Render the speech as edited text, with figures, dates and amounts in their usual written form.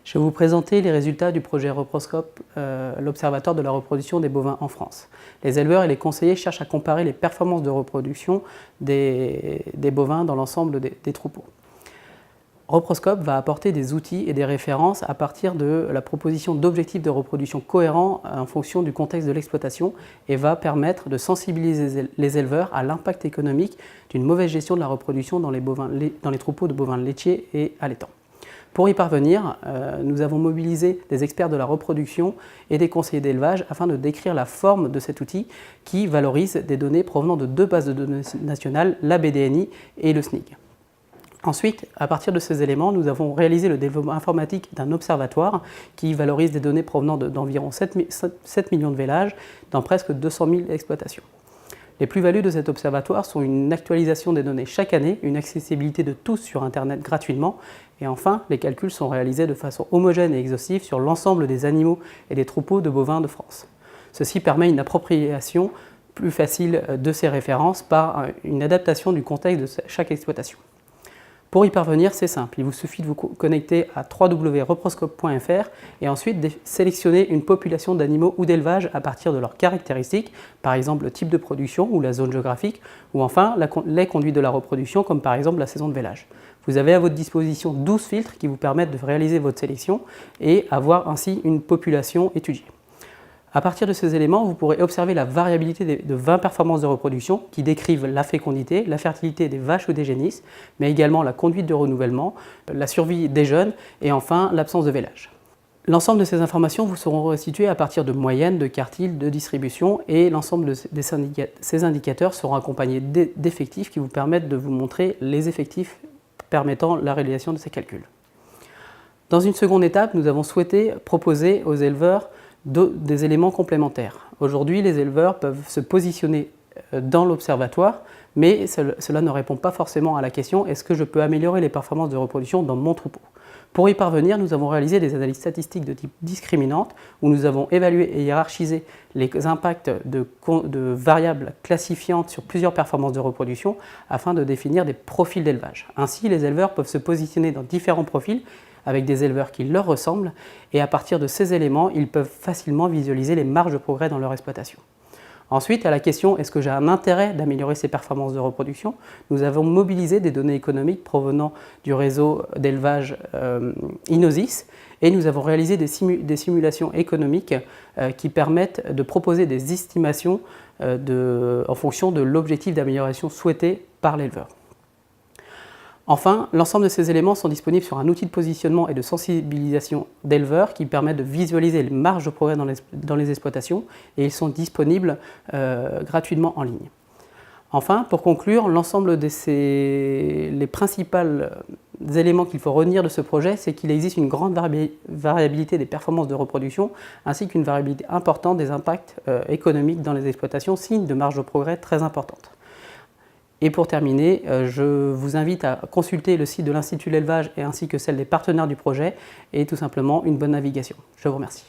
Je vais vous présenter les résultats du projet Reproscope, l'Observatoire de la reproduction des bovins en France. Les éleveurs et les conseillers cherchent à comparer les performances de reproduction des bovins dans l'ensemble des troupeaux. Reproscope va apporter des outils et des références à partir de la proposition d'objectifs de reproduction cohérents en fonction du contexte de l'exploitation et va permettre de sensibiliser les éleveurs à l'impact économique d'une mauvaise gestion de la reproduction dans les troupeaux de bovins laitiers et allaitants. Pour y parvenir, nous avons mobilisé des experts de la reproduction et des conseillers d'élevage afin de décrire la forme de cet outil qui valorise des données provenant de deux bases de données nationales, la BDNI et le SNIG. Ensuite, à partir de ces éléments, nous avons réalisé le développement informatique d'un observatoire qui valorise des données provenant d'environ 7 millions de vélages dans presque 200 000 exploitations. Les plus-values de cet observatoire sont une actualisation des données chaque année, une accessibilité de tous sur Internet gratuitement, et enfin, les calculs sont réalisés de façon homogène et exhaustive sur l'ensemble des animaux et des troupeaux de bovins de France. Ceci permet une appropriation plus facile de ces références par une adaptation du contexte de chaque exploitation. Pour y parvenir, c'est simple, il vous suffit de vous connecter à www.reproscope.fr et ensuite de sélectionner une population d'animaux ou d'élevage à partir de leurs caractéristiques, par exemple le type de production ou la zone géographique, ou enfin les conduits de la reproduction, comme par exemple la saison de vélage. Vous avez à votre disposition 12 filtres qui vous permettent de réaliser votre sélection et avoir ainsi une population étudiée. À partir de ces éléments, vous pourrez observer la variabilité de 20 performances de reproduction qui décrivent la fécondité, la fertilité des vaches ou des génisses, mais également la conduite de renouvellement, la survie des jeunes et enfin l'absence de vélage. L'ensemble de ces informations vous seront restituées à partir de moyennes, de quartiles, de distribution et l'ensemble de ces indicateurs seront accompagnés d'effectifs qui vous permettent de vous montrer les effectifs permettant la réalisation de ces calculs. Dans une seconde étape, nous avons souhaité proposer aux éleveurs des éléments complémentaires. Aujourd'hui, les éleveurs peuvent se positionner dans l'observatoire, mais cela ne répond pas forcément à la question « est-ce que je peux améliorer les performances de reproduction dans mon troupeau ?» Pour y parvenir, nous avons réalisé des analyses statistiques de type discriminante où nous avons évalué et hiérarchisé les impacts de variables classifiantes sur plusieurs performances de reproduction afin de définir des profils d'élevage. Ainsi, les éleveurs peuvent se positionner dans différents profils avec des éleveurs qui leur ressemblent et à partir de ces éléments, ils peuvent facilement visualiser les marges de progrès dans leur exploitation. Ensuite, à la question « est-ce que j'ai un intérêt d'améliorer ces performances de reproduction ?», nous avons mobilisé des données économiques provenant du réseau d'élevage Inosis et nous avons réalisé des simulations économiques qui permettent de proposer des estimations en fonction de l'objectif d'amélioration souhaité par l'éleveur. Enfin, l'ensemble de ces éléments sont disponibles sur un outil de positionnement et de sensibilisation d'éleveurs qui permet de visualiser les marges de progrès dans les exploitations et ils sont disponibles gratuitement en ligne. Enfin, pour conclure, l'ensemble les principaux éléments qu'il faut retenir de ce projet, c'est qu'il existe une grande variabilité des performances de reproduction ainsi qu'une variabilité importante des impacts économiques dans les exploitations, signe de marge de progrès très importante. Et pour terminer, je vous invite à consulter le site de l'Institut de l'élevage ainsi que celle des partenaires du projet et tout simplement une bonne navigation. Je vous remercie.